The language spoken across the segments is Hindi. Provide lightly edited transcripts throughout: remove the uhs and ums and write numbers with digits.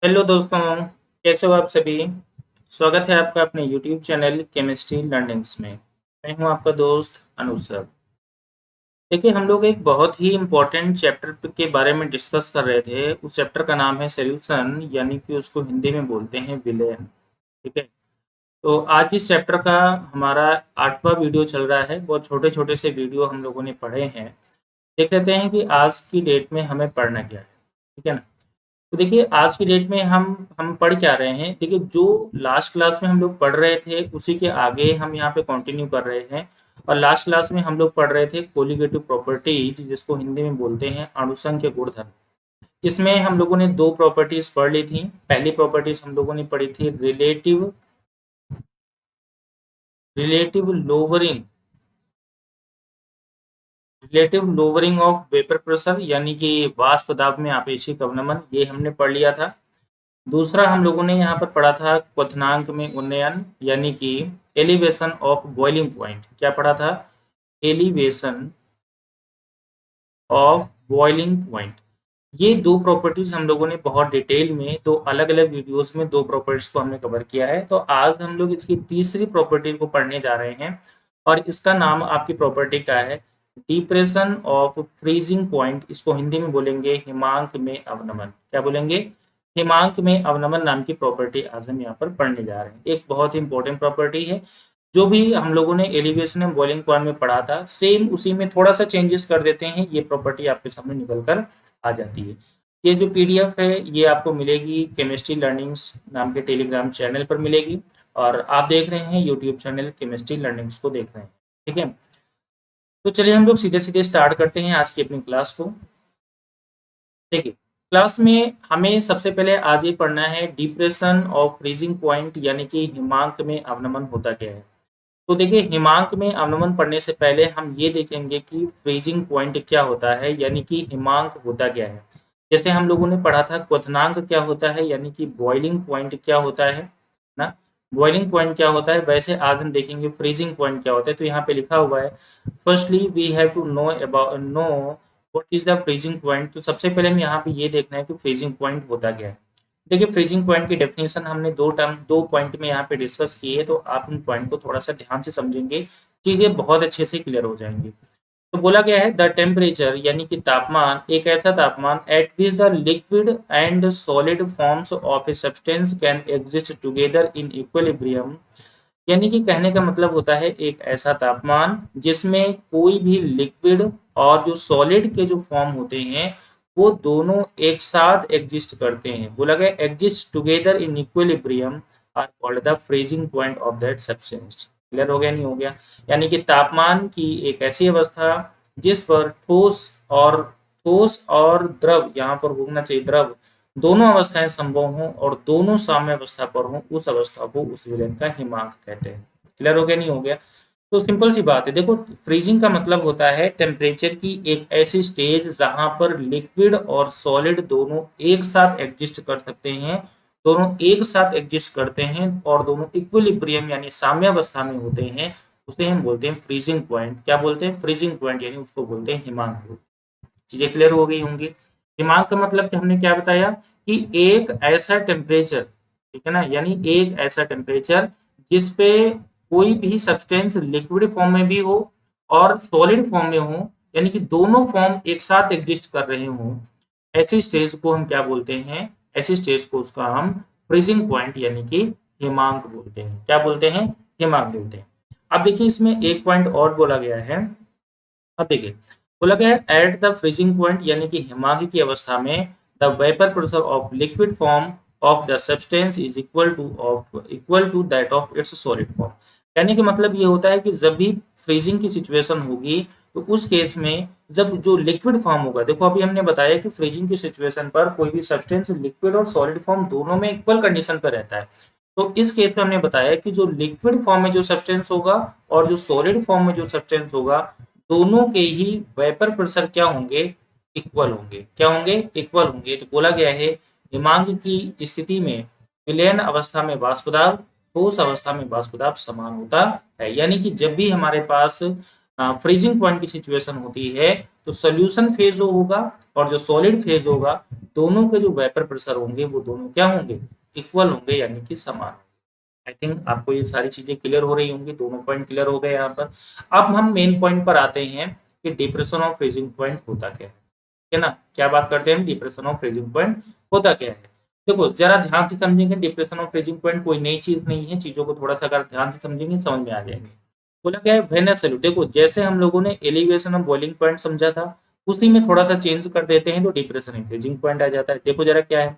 हेलो दोस्तों, कैसे हो आप सभी? स्वागत है आपका अपने यूट्यूब चैनल केमिस्ट्री लर्निंग्स में। मैं हूं आपका दोस्त अनुज सर। देखिए, हम लोग एक बहुत ही इम्पोर्टेंट चैप्टर के बारे में डिस्कस कर रहे थे। उस चैप्टर का नाम है सॉल्यूशन, यानी कि उसको हिंदी में बोलते हैं विलेन। ठीक है। तो आज इस चैप्टर का हमारा 8वां वीडियो चल रहा है। बहुत छोटे छोटे से वीडियो हम लोगों ने पढ़े हैं। देख लेते हैं कि आज की डेट में हमें पढ़ना क्या है। ठीक है ना? तो देखिए, आज की डेट में हम पढ़ क्या रहे हैं। देखिए, जो लास्ट क्लास में हम लोग पढ़ रहे थे उसी के आगे हम यहाँ पे कंटिन्यू कर रहे हैं। और लास्ट क्लास में हम लोग पढ़ रहे थे कोलिगेटिव प्रॉपर्टीज, जिसको हिंदी में बोलते हैं अणुसंख्य गुणधर्म। इसमें हम लोगों ने दो प्रॉपर्टीज पढ़ ली थी। पहली प्रॉपर्टीज हम लोगों ने पढ़ी थी relative relative lowering relative lowering of vapour pressure, यानी कि वाष्प दाब में आपेक्षिक अवनमन। ये हमने पढ़ लिया था। दूसरा हम लोगों ने यहाँ पर पढ़ा था क्वथनांक में उन्नयन, यानी कि एलिवेशन ऑफ बॉइलिंग पॉइंट। क्या पढ़ा था? Elevation of boiling point. ये दो प्रॉपर्टीज हम लोगों ने बहुत डिटेल में दो अलग अलग वीडियोस में दो प्रॉपर्टीज को हमने कवर किया है। तो आज हम लोग इसकी तीसरी प्रॉपर्टी को पढ़ने जा रहे हैं। और इसका नाम आपकी प्रॉपर्टी का है डिप्रेशन ऑफ फ्रीजिंग पॉइंट। इसको हिंदी में बोलेंगे हिमांक में अवनमन। क्या बोलेंगे? हिमांक में अवनमन नाम की प्रॉपर्टी आज हम यहाँ पर पढ़ने जा रहे हैं। एक बहुत ही इंपॉर्टेंट प्रॉपर्टी है। जो भी हम लोगों ने एलिवेशन एंड बॉइलिंग पॉइंट में पढ़ा था, सेम उसी में थोड़ा सा चेंजेस कर देते हैं। ये प्रॉपर्टी आपके सामने निकल कर आ जाती है। ये जो पीडीएफ है ये आपको मिलेगी केमिस्ट्री लर्निंग्स नाम के टेलीग्राम चैनल पर मिलेगी। और आप देख रहे हैं यूट्यूब चैनल केमिस्ट्री लर्निंग्स को देख रहे हैं। ठीक है। तो चलिए हम लोग सीधे सीधे स्टार्ट करते हैं आज की अपनी क्लास को। देखिए, क्लास में हमें सबसे पहले आज ये पढ़ना है डिप्रेशन ऑफ फ्रीजिंग पॉइंट, यानी कि हिमांक में अवनमन होता क्या है। तो देखिए, हिमांक में अवनमन पढ़ने से पहले हम ये देखेंगे कि फ्रीजिंग पॉइंट क्या होता है, यानी कि हिमांक होता क्या है। जैसे हम लोगों ने पढ़ा था क्वथनांक क्या होता है, यानी कि बॉइलिंग पॉइंट क्या होता है ना। बॉइलिंग पॉइंट क्या होता है, वैसे आज हम देखेंगे फ्रीजिंग पॉइंट क्या होता है। तो यहाँ पे लिखा हुआ है, firstly we have to know what is the freezing point. तो सबसे पहले हम यहाँ पे ये देखना है कि फ्रीजिंग पॉइंट होता क्या है। देखिए, फ्रीजिंग पॉइंट की डेफिनेशन हमने दो पॉइंट में यहाँ पे डिस्कस की है। तो आप इन पॉइंट को थोड़ा सा ध्यान से समझेंगे, चीजें बहुत अच्छे से क्लियर हो जाएंगी। तो बोला गया है द टेम्परेचर, यानी कि तापमान, एक ऐसा तापमान eight which the liquid and solid forms of a substance can exist together in equilibrium. यानी कि कहने का मतलब होता है एक ऐसा तापमान जिसमें कोई भी लिक्विड और जो सॉलिड के जो फॉर्म होते हैं वो दोनों एक साथ एग्जिस्ट करते हैं। बोला गया exist together in equilibrium are called the freezing point of that substance. Clear हो गया? नहीं हो गया? यानी कि तापमान की एक ऐसी अवस्था जिस पर ठोस और द्रव, यहाँ पर होना चाहिए द्रव, दोनों अवस्थाएं संभव हों और दोनों साम्य अवस्था पर हों, उस अवस्था को उस विलयन का हिमांक कहते हैं। क्लियर हो गया? नहीं हो गया? तो सिंपल सी बात है। देखो, फ्रीजिंग का मतलब होता है टेम्परेचर की एक ऐसी स्टेज जहां पर लिक्विड और सॉलिड दोनों एक साथ एग्जिस्ट कर सकते हैं, दोनों एक साथ एग्जिस्ट करते हैं और दोनों इक्विलिब्रियम यानी साम्य अवस्था में होते हैं। उसे हम बोलते हैं फ्रीजिंग पॉइंट। क्या बोलते हैं? फ्रीजिंग पॉइंट, यानी उसको बोलते हैं हिमांक। चीजें क्लियर हो गई होंगी। दिमाग का मतलब कि हमने क्या बताया कि एक ऐसा टेम्परेचर, ठीक है ना, यानी एक ऐसा टेम्परेचर जिस पे कोई भी सब्सटेंस लिक्विड फॉर्म में भी हो और सॉलिड फॉर्म में हो, यानी कि दोनों फॉर्म एक साथ एग्जिस्ट कर रहे हो, ऐसी स्टेज को हम क्या बोलते हैं? ऐसी स्टेज को उसका हम फ्रीजिंग पॉइंट यानी कि हिमांक बोलते हैं। क्या बोलते हैं? हिमांक बोलते हैं। अब देखिए, इसमें एक पॉइंट और बोला गया है। अब देखिए, बोला गया है एट द फ्रीजिंग पॉइंट, यानी कि हिमांक की अवस्था में the vapour pressure of liquid form of the substance is equal to that of its solid form. कहने का मतलब ये होता है कि जब भी फ्रीजिंग की सिचुएशन होगी तो उस केस में जब जो लिक्विड फॉर्म होगा, देखो अभी हमने बताया कि फ्रीजिंग की सिचुएशन पर कोई भी सब्सटेंस लिक्विड और सॉलिड फॉर्म दोनों में इक्वल कंडीशन पर रहता है। तो इस केस में हमने बताया कि जो लिक्विड फॉर्म में जो सब्सटेंस होगा और जो सॉलिड फॉर्म में जो सब्सटेंस होगा, दोनों के ही वेपर प्रेशर क्या होंगे? इक्वल होंगे। क्या होंगे? इक्वल होंगे। तो बोला गया है हिमांक की स्थिति में विलयन अवस्था में वाष्प दाब, ठोस अवस्था में वाष्प दाब समान होता है। यानी कि जब भी हमारे पास फ्रीजिंग पॉइंट की सिचुएशन होती है तो सोल्यूशन फेज होगा और जो सॉलिड फेज होगा, दोनों के जो वेपर प्रेशर होंगे वो दोनों क्या होंगे, इक्वल होंगे, यानी कि समान। आई थिंक आपको ये सारी चीजें क्लियर हो रही होंगी, दोनों पॉइंट क्लियर हो गए यहाँ पर। अब हम मेन पॉइंट पर आते हैं कि डिप्रेशन ऑफ फ्रीजिंग पॉइंट होता क्या है ना। क्या बात करते हैं, डिप्रेशन ऑफ फ्रीजिंग पॉइंट होता क्या है। देखो जरा ध्यान से समझेंगे, डिप्रेशन ऑफ फ्रीजिंग पॉइंट कोई नई चीज नहीं है, चीजों को थोड़ा सा अगर ध्यान से समझेंगे समझ में आ जाएंगे। बोला क्या है, वेन सॉल्यूट, देखो जैसे हम लोगों ने एलिवेशन ऑफ बॉइलिंग पॉइंट समझा था, उसी में थोड़ा सा चेंज कर देते हैं तो डिप्रेशन ऑफ फ्रीजिंग पॉइंट आ जाता है। देखो जरा क्या है,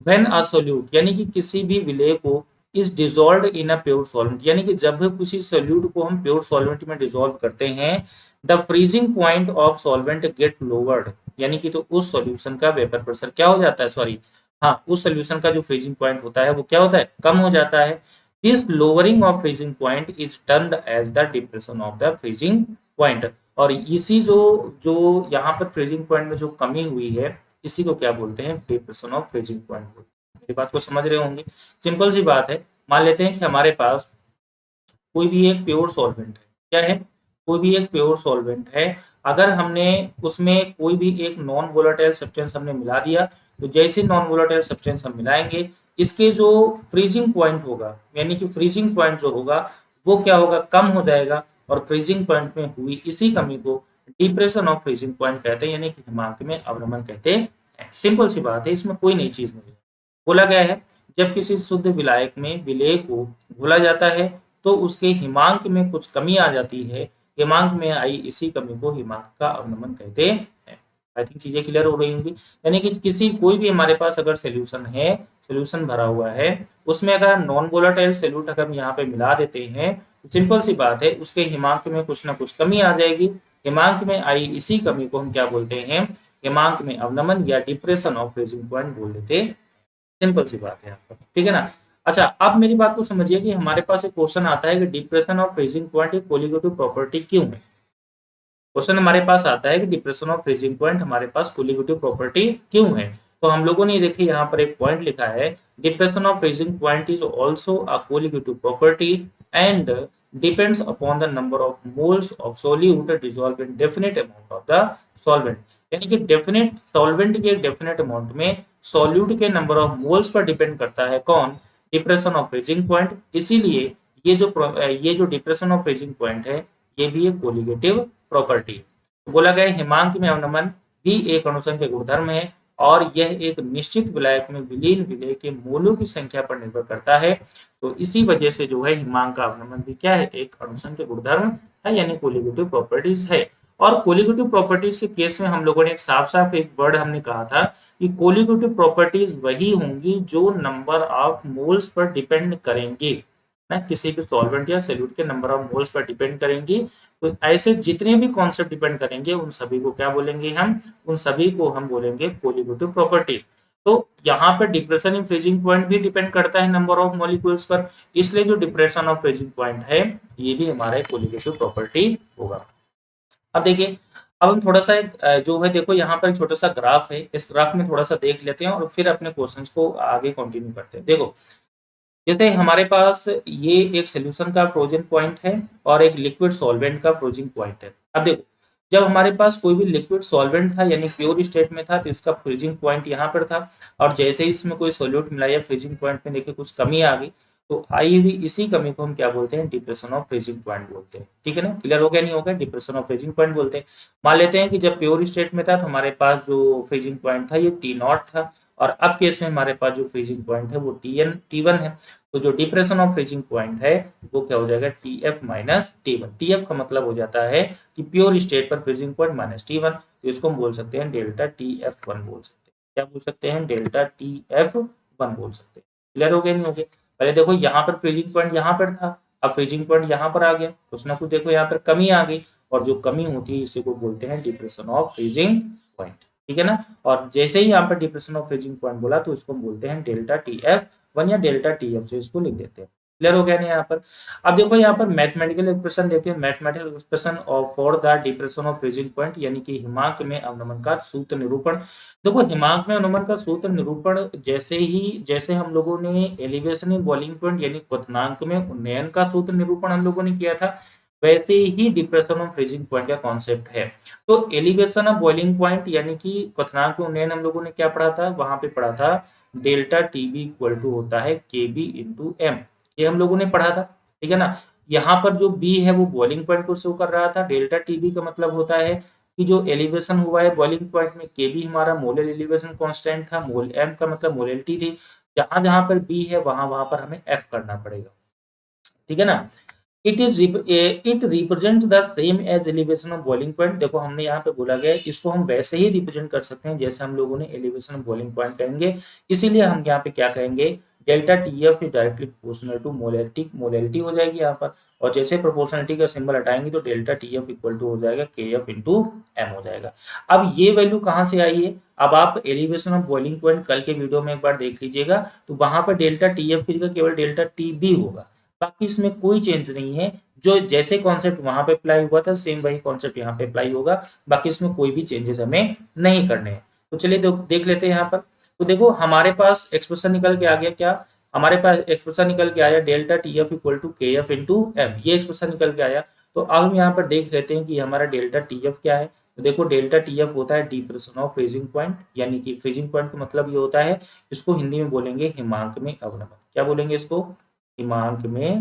व्हेन अ सॉल्यूट यानी कि किसी भी विलेय को is dissolved in a pure solvent, यानी कि जब किसी सॉल्यूट को हम प्योर सॉल्वेंट में डिसॉल्व करते हैं, the freezing point of solvent get lowered, यानी कि तो उस सॉल्यूशन का वेपर प्रेशर क्या हो जाता है, सॉरी हाँ, उस सॉल्यूशन का जो फ्रीजिंग पॉइंट होता है वो क्या होता है, कम हो जाता है। This lowering of freezing point is termed as the depression of the freezing point. और इसी जो जो यहाँ पर फ्रीजिंग पॉइंट में जो कमी हुई है, इसी को क्या बोलते हैं, डिप्रेशन ऑफ फ्रीजिंग पॉइंट। मेरी बात को समझ रहे होंगे, सिंपल सी बात है। मान लेते हैं कि हमारे पास कोई भी एक प्योर सॉल्वेंट है, क्या है, कोई भी एक प्योर सॉल्वेंट है, अगर हमने उसमें कोई भी एक नॉन वोलेटाइल सब्सटेंस हमने मिला दिया, तो जैसे नॉन वोलेटाइल सब्सटेंस हम मिलाएंगे, इसके जो फ्रीजिंग पॉइंट होगा, यानी कि फ्रीजिंग पॉइंट जो होगा वो क्या होगा, कम हो जाएगा। और फ्रीजिंग पॉइंट में हुई इसी कमी को डिप्रेशन ऑफ फ्रीजिंग पॉइंट कहते हैं, यानी कि हिमांक में अवनमन कहते हैं। सिंपल सी बात है, इसमें कोई नई चीज नहीं है। बोला गया है जब किसी शुद्ध विलायक में विलेय को घोला जाता है तो उसके हिमांक में कुछ कमी आ जाती है, हिमांक में आई इसी कमी को हिमांक का अवनमन कहते हैं। आई थिंक चीजें क्लियर हो रही होंगी। यानी कि किसी कोई भी हमारे पास अगर सोल्यूशन है, सोल्यूशन भरा हुआ है, उसमें अगर नॉन वोलेटाइल सोल्यूट अगर हम यहाँ पे मिला देते हैं, तो सिंपल सी बात है उसके हिमांक में कुछ ना कुछ कमी आ जाएगी। हिमांक में आई इसी कमी को हम क्या बोलते हैं, हिमांक में अवनमन या डिप्रेशन ऑफ फ्रीजिंग पॉइंट बोल देते हैं। सिंपल सी बात है आपका, ठीक है ना। अच्छा अब मेरी बात को समझिए कि हमारे पास एक क्वेश्चन आता है कि डिप्रेशन ऑफ फ्रीजिंग पॉइंट एक कोलिगेटिव प्रॉपर्टी क्यों है। क्वेश्चन हमारे पास आता है कि डिप्रेशन ऑफ फ्रीजिंग पॉइंट हमारे पास कोलिगेटिव प्रॉपर्टी क्यों है। तो हम लोगों ने देखिए यहाँ पर एक पॉइंट लिखा है, depression of freezing point is also a colligative property and depends upon the number of moles of solute dissolve in definite amount of the solvent, यानी कि डेफिनेट सॉल्वेंट के डेफिनेट अमाउंट में सॉल्यूट के number of moles per depend करता है कौन, डिप्रेशन ऑफ फ्रीजिंग पॉइंट। इसीलिए ये जो डिप्रेशन ऑफ फ्रीजिंग पॉइंट है, ये भी एक कोलिगेटिव प्रॉपर्टी। तो बोला गया हिमांक में अवनमन भी एक अणुसंख्य गुणधर्म है और यह एक निश्चित विलायक में विलीन विलेय के मोलों की संख्या पर निर्भर करता है। तो इसी वजह से जो है हिमांक का अवनमन भी क्या है, एक अणुसंख्य गुणधर्म है, यानी कोलिगेटिव प्रॉपर्टीज है। और कोलिगेटिव प्रॉपर्टीज के केस में हम लोगों ने एक साफ साफ एक वर्ड हमने कहा था कि कोलिगेटिव प्रॉपर्टीज वही होंगी जो number of moles per depend करेंगे ना, किसी भी सॉल्वेंट या सोल्यूट के number of moles per depend करेंगी। तो ऐसे जितने भी कॉन्सेप्ट डिपेंड करेंगे उन सभी को क्या बोलेंगे हम, उन सभी को हम बोलेंगे कोलिगेटिव प्रॉपर्टी। तो यहाँ पर डिप्रेशन इन फ्रीजिंग पॉइंट भी डिपेंड करता है नंबर ऑफ मॉलिक्यूल्स पर, इसलिए जो डिप्रेशन ऑफ फ्रीजिंग पॉइंट है ये भी हमारा कोलिगेटिव प्रॉपर्टी होगा। अब देखिए, अब हम थोड़ा सा जो है देखो यहाँ पर एक छोटा सा ग्राफ है, इस ग्राफ में थोड़ा सा देख लेते हैं और फिर अपने क्वेश्चंस को आगे कंटिन्यू करते हैं। देखो जैसे हमारे पास ये एक सोल्यूशन का फ्रोजन पॉइंट है और एक लिक्विड सॉल्वेंट का फ्रोजिंग पॉइंट है। अब देखो जब हमारे पास कोई भी लिक्विड सॉल्वेंट था यानी प्योर स्टेट में था तो इसका फ्रीजिंग पॉइंट यहाँ पर था, और जैसे ही इसमें कोई सोल्यूट मिला या फ्रीजिंग पॉइंट में देखिए कुछ कमी आ गई, तो आई हुई इसी कमी को हम क्या बोलते हैं, डिप्रेशन ऑफ फ्रीजिंग पॉइंट बोलते हैं। ठीक है ना, क्लियर हो गया नहीं हो गया, डिप्रेशन ऑफ फ्रीजिंग पॉइंट बोलते हैं। मान लेते हैं कि जब प्योर स्टेट में था तो हमारे पास जो फ्रीजिंग पॉइंट था ये टी नॉट था, और अब केस में हमारे पास जो फ्रीजिंग पॉइंट है वो टी वन है। तो जो डिप्रेशन ऑफ फ्रीजिंग पॉइंट है वो क्या हो जाएगा, T F minus T one. T F का मतलब हो जाता है कि प्योर स्टेट पर freezing point minus T one, तो इसको हम बोल सकते हैं डेल्टा टी एफ वन बोल सकते हैं। क्या बोल सकते हैं, डेल्टा टी एफ वन बोल सकते हैं। क्लियर हो गया नहीं हो गया। पहले देखो यहाँ पर फ्रीजिंग पॉइंट यहाँ पर था, अब फ्रीजिंग पॉइंट यहाँ पर आ गया, कुछ ना कुछ देखो यहाँ पर कमी आ गई, और जो कमी होती है इसी को बोलते हैं डिप्रेशन ऑफ फ्रीजिंग पॉइंट। ठीक है ना, और जैसे ही यहाँ पर डिप्रेशन ऑफ फ्रीजिंग पॉइंट बोला तो इसको बोलते हैं डेल्टा टी एफ वन या डेल्टा टी एफ से इसको लिख देते हैं। क्लियर हो गया नहीं यहाँ पर। अब देखो यहाँ पर मैथमेटिकल एक्सप्रेशन देते हैं, mathematical expression of for the depression of freezing point, यानी कि हिमांक में अवनमन का सूत्र निरूपण। देखो हिमांक में अवनमन का सूत्र निरूपण जैसे हम लोगों ने एलिवेशन इन बॉइलिंग पॉइंट यानी क्वथनांक में उन्नयन का सूत्र निरूपण हम लोगों ने किया था, वैसे ही डिप्रेशन ऑफ फ्रीजिंग पॉइंट का कॉन्सेप्ट है। तो एलिवेशन ऑफ बॉइलिंग पॉइंट यानी कि क्वथनांक उन्नयन हम लोगों ने क्या पढ़ा था, वहां पे पढ़ा था डेल्टा टीबी इक्वल टू होता है केबी इंटू एम, ये हम लोगों ने पढ़ा था, ठीक है ना। यहाँ पर जो बी है वो बॉइलिंग पॉइंट को शो कर रहा था। डेल्टा टीबी का मतलब होता है कि जो एलिवेशन हुआ है बॉइलिंग पॉइंट में, केबी हमारा मोलर एलिवेशन कांस्टेंट था, मोल एम का मतलब मोलरिटी थी। जहां जहां पर बी है वहां वहां पर हमें एफ करना पड़ेगा, ठीक है ना। It represent the same as elevation of boiling point. देखो हमने यहाँ पे बोला गया है, इसको हम वैसे ही रिप्रेजेंट कर सकते हैं जैसे हम लोगों ने एलिवेशन ऑफ बॉइलिंग पॉइंट कहेंगे। इसीलिए हम यहाँ पे क्या कहेंगे, delta T F is directly proportional to molarity, molarity हो जाएगी यहाँ पर। और जैसे प्रोपोर्शनलिटी का सिंबल हटाएंगे तो delta T F equal to हो जाएगा के एफ इंटू एम हो जाएगा। अब ये वैल्यू कहाँ से आई है, अब आप एलिवेशन ऑफ बॉइलिंग पॉइंट कल के वीडियो में एक बार देख लीजिएगा, तो वहां पर डेल्टा टी एफ की जगह केवल डेल्टा टी बी होगा, बाकी इसमें कोई चेंज नहीं है। जो जैसे कॉन्सेप्ट वहां पे अप्लाई हुआ था सेम वही कॉन्सेप्ट यहाँ पे अप्लाई होगा, बाकी इसमें कोई भी चेंजेस हमें नहीं करने हैं। तो चलिए देख लेते हैं यहाँ पर। तो देखो हमारे पास एक्सप्रेशन निकल के आ गया, क्या हमारे पास एक्सप्रेशन निकल के आया, delta T F equal to K F into M, ये एक्सप्रेशन निकल के आया। तो अब हम यहाँ पर देख लेते हैं कि हमारा डेल्टा टी एफ क्या है। तो देखो डेल्टा टी एफ होता है डिप्रेशन ऑफ फ्रीजिंग पॉइंट, यानी कि फ्रीजिंग पॉइंट का मतलब ये होता है, इसको हिंदी में बोलेंगे हिमांक में अवनमन। क्या बोलेंगे इसको, हिमांक में,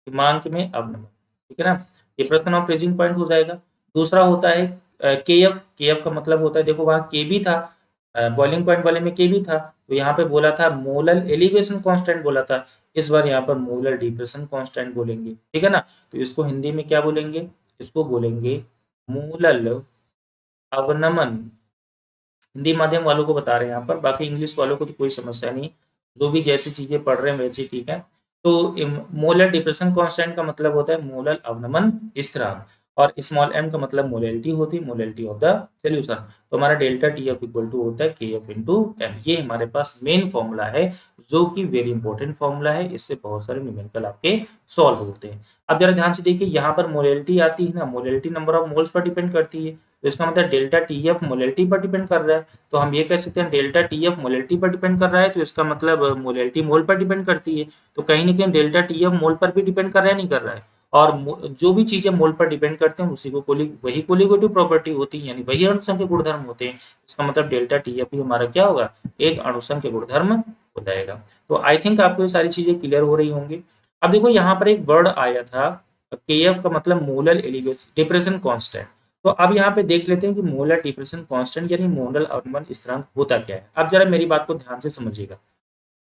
हिमांक में अवनमन, ठीक है ना। डिप्रेशन ऑफ फ्रीजिंग पॉइंट हो जाएगा। दूसरा होता है के एफ, के एफ का मतलब होता है, देखो वहां के भी था, बॉइलिंग पॉइंट वाले में के भी था, तो यहाँ पे बोला था मोलर एलिवेशन कांस्टेंट बोला था, इस बार यहाँ पर मोलर डिप्रेशन कांस्टेंट बोलेंगे, ठीक है ना। तो इसको हिंदी में क्या बोलेंगे, इसको बोलेंगे मोलल अवनमन। हिंदी माध्यम वालों को बता रहे हैं यहाँ पर, बाकी इंग्लिश वालों को तो कोई समस्या नहीं, जो भी जैसी चीजें पढ़ रहे हैं वैसी ठीक है। तो मोलर डिप्रेशन कांस्टेंट का मतलब होता है मोलर अवनमन स्थिरांक, और स्मॉल एम का मतलब मोलैलिटी होती है, मोलैलिटी ऑफ द सॉल्यूशन। तो हमारा delta T F equal to होता है के एफ इंटू एम, ये हमारे पास मेन फॉर्मूला है, जो कि वेरी इंपॉर्टेंट फॉर्मूला है, इससे बहुत सारे न्यूमेरिकल आपके सॉल्व होते हैं। अब जरा ध्यान से देखिए, यहाँ पर मोलैलिटी आती है ना, molality number of moles per depend करती है, तो इसका मतलब डेल्टा टी एफ मोलैलिटी पर डिपेंड कर रहा है। तो हम ये कह सकते हैं डेल्टा टी एफ मोलैलिटी पर डिपेंड कर रहा है, तो इसका मतलब मोलैलिटी मोल पर डिपेंड करती है। तो कहीं ना कहीं डेल्टा टी एफ मोल पर भी डिपेंड कर रहा है, नहीं कर रहा है। और जो भी चीजें मोल पर डिपेंड करते हैं उसी को वही कोलिगेटिव प्रॉपर्टी होती है, यानी वही अणुसंख्य गुणधर्म होते हैं। इसका मतलब डेल्टा टी एफ ही हमारा क्या होगा, एक अणुसंख्य गुणधर्म हो जाएगा। तो आई थिंक आपको ये सारी चीजें क्लियर हो रही होंगी। अब देखो यहाँ पर एक वर्ड आया था के एफ का मतलब मोलर एलिवेशन डिप्रेशन कांस्टेंट। तो अब यहाँ पे देख लेते हैं कि मोलर डिप्रेशन कांस्टेंट यानी मोलर अवनमन स्थिरांक होता क्या है। अब जरा मेरी बात को ध्यान से समझिएगा,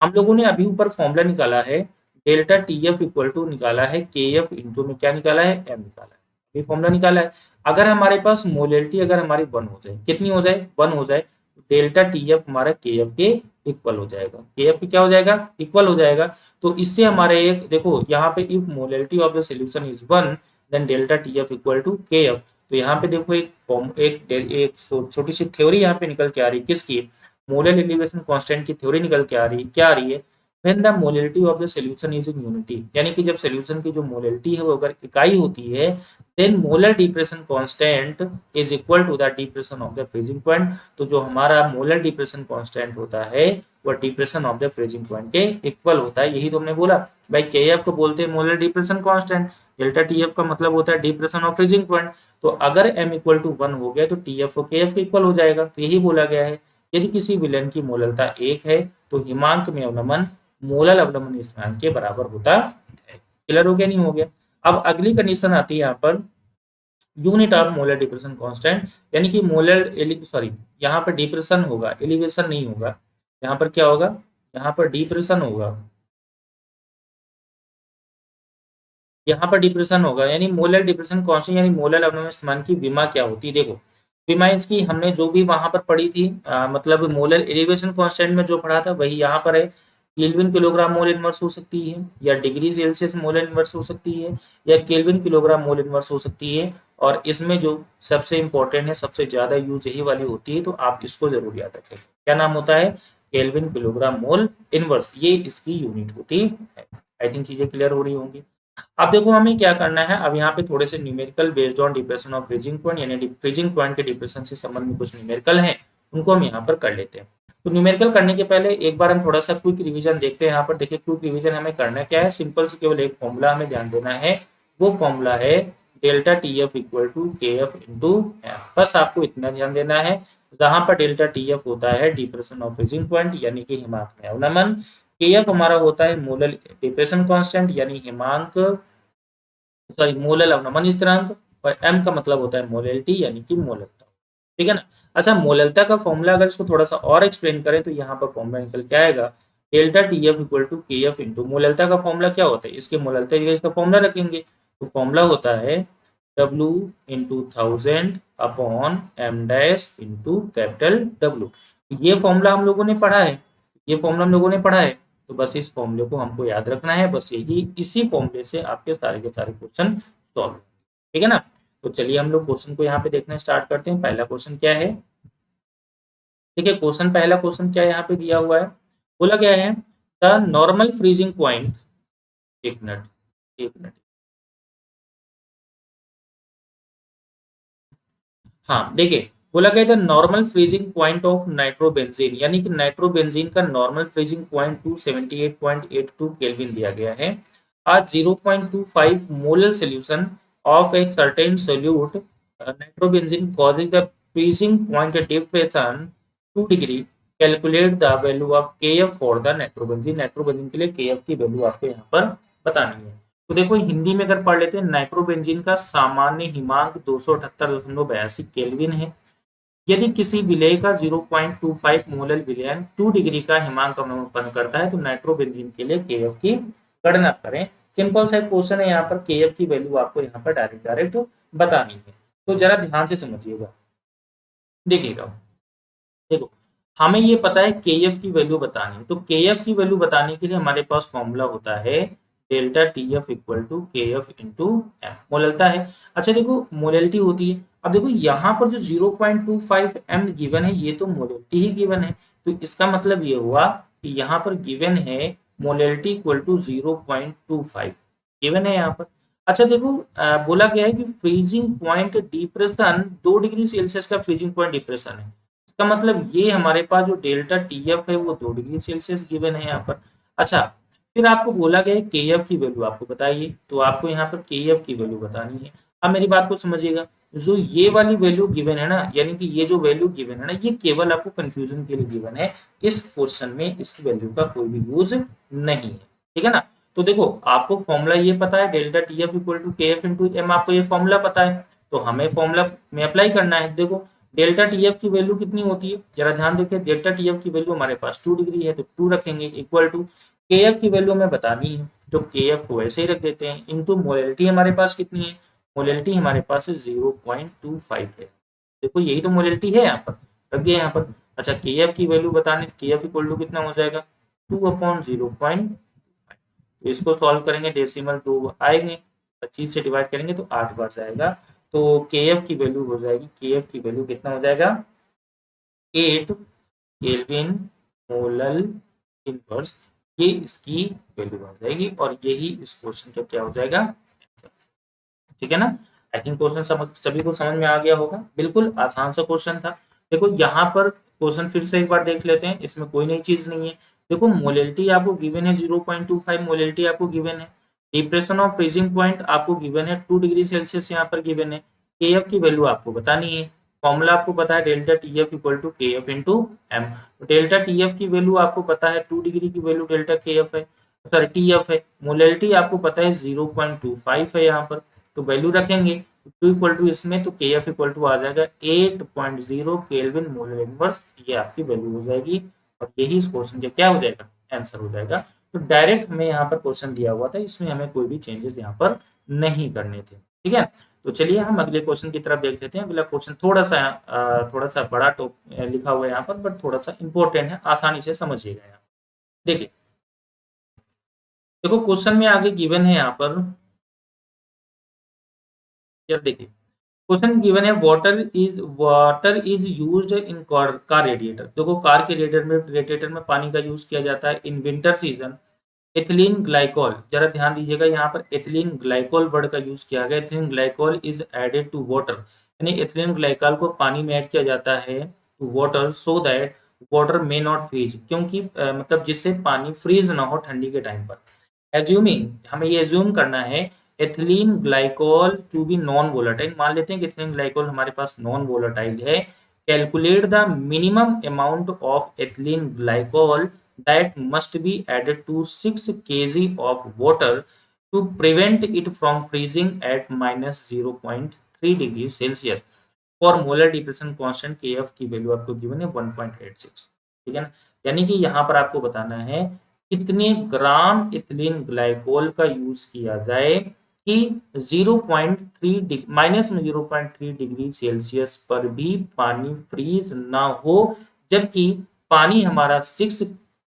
हम लोगों ने अभी ऊपर फॉर्मूला निकाला है, delta T F equal to निकाला है के एफ इंटू में क्या निकाला है, एम निकाला है, ये फॉर्मूला निकाला है। अगर हमारे पास मोलैलिटी अगर हमारी 1 हो जाए, कितनी हो जाए, 1 हो जाए, तो डेल्टा टी एफ हमारा के एफ के इक्वल हो जाएगा, के एफ क्या हो जाएगा, इक्वल हो जाएगा। तो इससे हमारे एक देखो यहाँ पे if molality of the solution is 1 then delta T F equal to K F. तो यहाँ पे देखो एक फॉर्म एक छोटी सी थ्योरी यहाँ पे निकल के आ रही है, किसकी, मोलर एलिवेशन कांस्टेंट की थ्योरी निकल के आ रही है। क्या आ रही है, when the molality of the solution is in unity, यानी कि जब सॉल्यूशन की जो मोलैलिटी है वो अगर इकाई होती है, then molar depression constant is equal to the depression of the freezing point. तो जो हमारा मोलर डिप्रेशन कांस्टेंट होता है वो depression of the freezing point के इक्वल होता है। यही तो हमने बोला भाई, के एफ को बोलते हैं molar depression constant, delta T F का मतलब होता है डिप्रेशन ऑफ फ्रीजिंग पॉइंट। तो अगर एम इक्वल टू 1 हो गया तो टी एफ को के एफ के इक्वल हो जाएगा। तो यही बोला गया है, यदि किसी विलयन की मोलरता 1 है तो हिमांक में अवनमन मोलर अवनमन स्थिरांक के बराबर होता है। क्लियर हो गया, नहीं हो गया। अब अगली कंडीशन आती है यहाँ per unit of molar depression constant, यानी कि मोलर सॉरी, यहाँ पर डिप्रेशन होगा, एलिवेशन नहीं होगा, यहाँ पर क्या होगा, यहाँ पर डिप्रेशन होगा, यहाँ पर डिप्रेशन होगा, यानी मोलर डिप्रेशन कांस्टेंट यानी मोलर अवनमन स्थिरांक की विमा क्या होती है। देखो विमा इसकी हमने जो भी वहां पर पढ़ी थी, मतलब मोलर एलिवेशन कांस्टेंट में जो पढ़ा था वही यहाँ पर है। केल्विन किलोग्राम मोल इनवर्स हो सकती है, या डिग्री सेल्सियस मोल इनवर्स हो सकती है, या केल्विन किलोग्राम मोल इनवर्स हो सकती है। और इसमें जो सबसे इंपॉर्टेंट है, सबसे ज्यादा यूज यही वाली होती है, तो आप इसको जरूर याद रखें। क्या नाम होता है, केल्विन किलोग्राम मोल इनवर्स, ये इसकी यूनिट होती है। आई थिंक चीजें क्लियर हो रही होंगी। अब देखो हमें क्या करना है, अब यहाँ पे थोड़े से numerical based on depression of freezing point, यानी फ्रीजिंग पॉइंट के डिप्रेशन से संबंध में कुछ न्यूमेरिकल हैं, उनको हम यहाँ पर कर लेते हैं। तो न्यूमेरिकल करने के पहले एक बार हम थोड़ा सा क्विक रिवीजन देखते हैं। यहाँ पर देखिए क्विक रिवीजन हमें करना क्या है, सिंपल से केवल एक फॉर्मूला हमें ध्यान देना है, वो फॉर्मूला है delta T F equal to K F into F. बस आपको इतना ध्यान देना है, जहां पर डेल्टा टी एफ होता है डिप्रेशन ऑफ फ्रीजिंग पॉइंट यानी कि हिमांक में अवनमन, के एफ हमारा होता है मोलर डिप्रेशन कांस्टेंट यानी हिमांक सॉरी मोलर अवनमन स्थिरांक, और एम का मतलब होता है मोलैलिटी यानी कि मोलरता। ठीक है ना। अच्छा, मोलरता का फॉर्मूला अगर इसको थोड़ा सा और एक्सप्लेन करें तो यहाँ पर फॉर्मूला निकल के आएगा delta T F equal to K F into मोलरता का फॉर्मूला क्या होता है, इसके मोलरता की इसका फॉर्मूला रखेंगे तो फॉर्मूला होता है W into 1000 upon M dash into capital W। ये फॉर्मूला हम लोगों ने पढ़ा है, ये फॉर्मूला हम लोगों ने पढ़ा है, तो बस इस फॉर्मूले को हमको याद रखना है, बस यही इसी फॉर्मूले से आपके सारे के सारे क्वेश्चन सॉल्व। ठीक है ना। तो चलिए हम लोग क्वेश्चन को यहाँ पे देखना स्टार्ट करते हैं। पहला क्वेश्चन क्या है, ठीक है, पहला क्वेश्चन क्या यहाँ पे दिया हुआ है, बोला गया है द नॉर्मल फ्रीजिंग पॉइंट, एक मिनट एक मिनट, हाँ देखिए, बोला गया था normal freezing point of nitrobenzene, यानी कि नाइट्रोबेंजीन का नॉर्मल फ्रीजिंग पॉइंट 278.82 केल्विन दिया गया है। आज 0.25 molar solution of a certain solute nitrobenzene causes the freezing point depression 2 degree. Calculate the value of KF for the nitrobenzene. Nitrobenzene के लिए केएफ की वैल्यू आपको यहाँ पर बतानी है। तो देखो हिंदी में अगर पढ़ लेते हैं, नाइट्रोबेंजीन का सामान्य हिमांक 278.82 केल्विन है। यदि किसी विलेय का 0.25 मोलर विलयन 2 डिग्री का हिमांक उत्पन्न करता है तो नाइट्रोबेंजीन के लिए केएफ की गणना करें। सिंपल सा क्वेश्चन है, यहाँ पर केएफ की वैल्यू आपको यहाँ पर डायरेक्ट बतानी है। तो जरा ध्यान से समझिएगा, देखिएगा, देखो हमें ये पता है केएफ की वैल्यू बतानी है, तो केएफ की वैल्यू बताने के लिए हमारे पास फॉर्मूला होता है delta T F equal to K F into M, मोलरता है। अच्छा देखो मोलैलिटी होती है, अब देखो यहाँ पर जो 0.25 एम गिवन है ये तो मोलैलिटी ही गिवन है, तो इसका मतलब ये हुआ कि यहाँ पर गिवन है मोलैलिटी इक्वल टू 0.25 गिवन है यहाँ पर। अच्छा देखो बोला गया है कि freezing point depression 2 degree Celsius का फ्रीजिंग पॉइंट डिप्रेशन है, इसका मतलब ये हमारे पास जो डेल्टा टी एफ है वो 2 डिग्री सेल्सियस गिवन है यहाँ पर। अच्छा फिर आपको बोला गया है के एफ की वैल्यू आपको बताइए, तो आपको यहाँ पर के एफ की वैल्यू बतानी है। अब मेरी बात को समझिएगा, जो ये वाली वैल्यू गिवन है ना, यानी कि ये जो वैल्यू गिवन है ना, ये केवल आपको कंफ्यूजन के लिए गिवन है, इस क्वेश्चन में इस वैल्यू का कोई भी यूज नहीं है। ठीक है ना। तो देखो आपको फॉर्मूला ये पता है delta T F equal to K F into M, आपको ये फॉर्मूला पता है, तो हमें फॉर्मूला में अप्लाई करना है। देखो डेल्टा टी एफ की वैल्यू कितनी होती है, जरा ध्यान देखिए, डेल्टा टी एफ की वैल्यू हमारे पास 2 डिग्री है तो 2 रखेंगे इक्वल टू के एफ की वैल्यू हमें बतानी है तो के एफ को वैसे ही रख देते हैं इनटू मोलैलिटी हमारे पास कितनी है, मोलैलिटी हमारे पास है 0.25 है। देखो यही तो मोलैलिटी है, यहाँ पर रख दिया यहाँ पर। अच्छा के एफ की वैल्यू बतानी, के एफ इक्वल टू कितना हो जाएगा 2/0.25, तो इसको सॉल्व करेंगे डेसिमल 2 आएंगे, 25 से डिवाइड करेंगे तो 8 बार जाएगा, तो के एफ की वैल्यू हो जाएगी, के एफ की वैल्यू कितना हो जाएगा 8 केल्विन मोलर इनवर्स, ये इसकी वैल्यू आ जाएगी और यही इस क्वेश्चन का क्या हो जाएगा। ठीक है ना। आई थिंक क्वेश्चन सभी को समझ में आ गया होगा, बिल्कुल आसान सा क्वेश्चन था। देखो यहाँ पर क्वेश्चन फिर से एक बार देख लेते हैं, इसमें कोई नई चीज नहीं है। देखो मोलैलिटी आपको गिवन है 0.25 मोलैलिटी आपको गिवन है, डिप्रेशन ऑफ फ्रीजिंग पॉइंट आपको गिवन है 2 डिग्री सेल्सियस यहाँ पर गिवन है, के एफ की वैल्यू आपको बतानी है, फॉर्मूला आपको पता है delta T F equal to K F into M. Delta T F की वैल्यू आपको पता है 2 डिग्री की वैल्यू डेल्टा के एफ है, सॉरी टी एफ है, मोलैलिटी आपको पता है 0.25 है यहाँ पर, तो वैल्यू रखेंगे 2 इक्वल टू इसमें तो के एफ इक्वल टू आ जाएगा 8.0 केल्विन मोलर इनवर्स, ये आपकी वैल्यू हो जाएगी और यही इस क्वेश्चन का क्या हो जाएगा आंसर हो जाएगा। तो डायरेक्ट हमें यहाँ पर क्वेश्चन दिया हुआ था, इसमें हमें कोई भी चेंजेस यहाँ पर नहीं करने थे। ठीक है, तो चलिए हम अगले क्वेश्चन की तरफ देख लेते हैं। अगला क्वेश्चन थोड़ा सा बड़ा लिखा हुआ है यहाँ पर, बट थोड़ा सा इंपॉर्टेंट है, आसानी से समझिएगा यहाँ। देखिए देखो क्वेश्चन में आगे गिवन है यहाँ पर, यार देखिए क्वेश्चन गिवन है water is used in car radiator. देखो कार के रेडिएटर में पानी का यूज किया जाता है in winter season. Ethylene glycol, जरा ध्यान दीजिएगा यहाँ पर एथिलीन ग्लाइकोल वर्ड का यूज किया गया। Ethylene glycol is added to water, यानी एथिलीन ग्लाइकोल को पानी में ऐड किया जाता है to water so that water may not freeze, क्योंकि मतलब जिससे पानी फ्रीज ना हो ठंडी के टाइम पर। एज्यूमिंग, हमें ये एज्यूम करना है ethylene glycol to be non volatile, मान लेते हैं कि एथिलीन ग्लाइकोल हमारे पास नॉन वोलेटाइल है। Calculate the minimum amount of ethylene glycol that must be added to 6 kg of water to prevent it from freezing at minus 0.3 degree Celsius. For molar depression constant KF की वैल्यू आपको गिवन है 1.86। ठीक है ना, यानी कि यहाँ पर आपको बताना है कितने ग्राम इथिलीन ग्लाइकोल का यूज किया जाए कि 0.3 माइनस में 0.3 डिग्री सेल्सियस पर भी पानी फ्रीज ना हो, जबकि पानी हमारा 6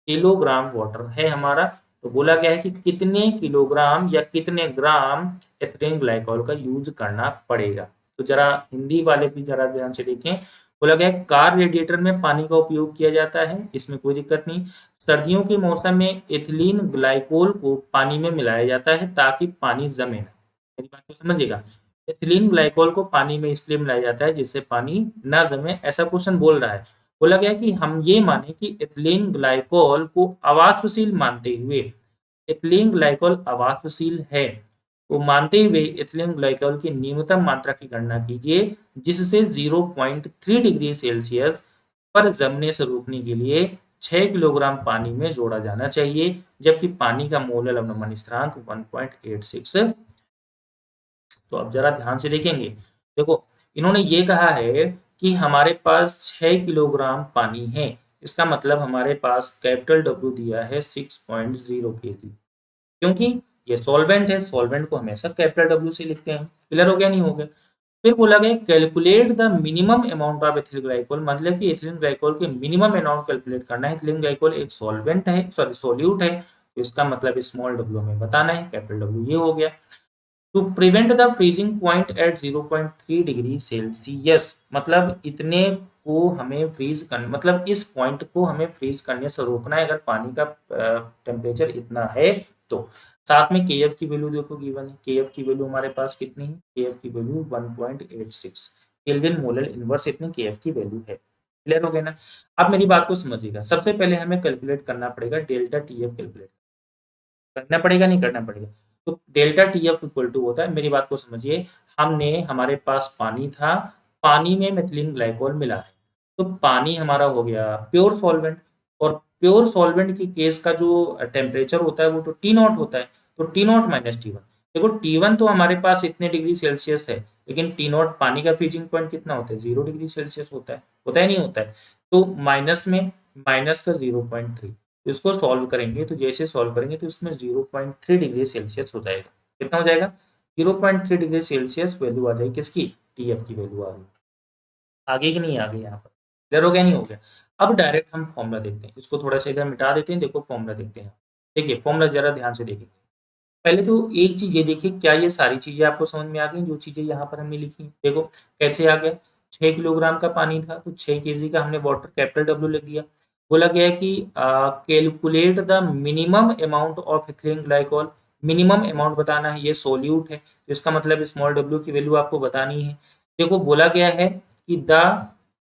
किलोग्राम वाटर है हमारा। तो बोला गया है कि कितने किलोग्राम या कितने ग्राम एथिलीन ग्लाइकोल का यूज करना पड़ेगा। तो जरा हिंदी वाले भी जरा ध्यान से देखें। बोला गया कार रेडिएटर में पानी का उपयोग किया जाता है, इसमें कोई दिक्कत नहीं। सर्दियों के मौसम में एथिलीन ग्लाइकोल को पानी में मिलाया जाता है ताकि पानी जमे ना। मेरी बात को समझिएगा, एथिलीन ग्लाइकोल को पानी में इसलिए मिलाया जाता है जिससे पानी ना जमे, ऐसा क्वेश्चन बोल रहा है। बोला गया कि हम ये माने कि एथिलीन ग्लाइकोल को अवाष्पशील मानते हुए, एथिलीन ग्लाइकोल अवाष्पशील है तो मानते हुए एथिलीन ग्लाइकोल की न्यूनतम मात्रा की गणना कीजिए जिससे 0.3 डिग्री सेल्सियस पर जमने से रोकने के लिए 6 किलोग्राम पानी में जोड़ा जाना चाहिए, जबकि पानी का मोलर अवनमन स्थिरांक 1.86। तो अब जरा ध्यान से देखेंगे, देखो इन्होंने ये कहा है कि हमारे पास 6 किलोग्राम पानी है, इसका मतलब हमारे पास कैपिटल डब्ल्यू दिया है 6.0 केजी, क्योंकि ये सॉल्वेंट है, सॉल्वेंट को हमेशा कैपिटल डब्ल्यू से लिखते हैं। क्लियर हो गया नहीं हो गया? फिर बोला गया calculate the minimum amount of ethylene glycol, मतलब कि एथिलीन ग्लाइकोल के मिनिमम अमाउंट कैलकुलेट करना है। एथिलीन ग्लाइकोल एक सॉल्वेंट है, सॉरी सोल्यूट है, तो इसका मतलब स्मॉल डब्ल्यू में बताना है, कैपिटल डब्ल्यू ये हो गया। To prevent the freezing point at 0.3 degree Celsius, मतलब इतने को हमें फ्रीज करना, मतलब इस पॉइंट को हमें फ्रीज करने से रोकना है अगर पानी का टेम्परेचर इतना है तो। साथ में केएफ की वैल्यू देखो गिवन है, केएफ की वैल्यू हमारे पास कितनी है, केएफ की वैल्यू 1.86 केल्विन मोलर इनवर्स, इतनी केएफ की वैल्यू है। क्लियर हो गया ना? अब मेरी बात को समझिएगा, सबसे पहले हमें कैलकुलेट करना पड़ेगा डेल्टा टीएफ, कैलकुलेट करना पड़ेगा नहीं करना पड़ेगा। तो डेल्टा टीएफ इक्वल टू होता है, मेरी बात को समझिए, हमने हमारे पास पानी था, पानी में मेथिलीन ग्लाइकोल मिला है, तो पानी हमारा हो गया प्योर सॉल्वेंट, और प्योर सॉल्वेंट की केस का जो टेम्परेचर होता है वो तो टी नॉट होता है, तो T naught minus T one. देखो टी वन तो हमारे पास इतने डिग्री सेल्सियस है, लेकिन टी नॉट पानी का फ्रीजिंग पॉइंट कितना होता है, 0 डिग्री सेल्सियस होता है नहीं होता है, तो माइनस में माइनस का 0.3, इसको सॉल्व करेंगे तो जैसे सॉल्व करेंगे तो इसमें 0.3 डिग्री सेल्सियस हो जाएगा। कितना हो जाएगा? 0.3 डिग्री सेल्सियस वैल्यू आ जाएगी किसकी, टीएफ की वैल्यू आ गई। आगे की नहीं आ गई यहाँ पर? क्लियर हो गया नहीं हो गया? अब डायरेक्ट हम फॉर्मूला देखते हैं, इसको थोड़ा सा इधर मिटा देते हैं, देखो फॉर्मूला देखते हैं। देखिए फॉर्मूला जरा ध्यान से देखिए, पहले तो एक चीज ये देखिए, क्या ये सारी चीजें आपको समझ में आ गई जो चीजें यहाँ पर हमने लिखी? देखो कैसे आ गया, 6 किलोग्राम का पानी था तो 6 केजी का हमने वाटर कैपिटल डब्ल्यू लिख दिया। बोला गया है कि calculate the minimum amount of ethylene glycol, minimum amount बताना है, ये सोल्यूट है तो इसका मतलब स्मॉल डब्ल्यू की वैल्यू आपको बतानी है। देखो बोला गया है कि the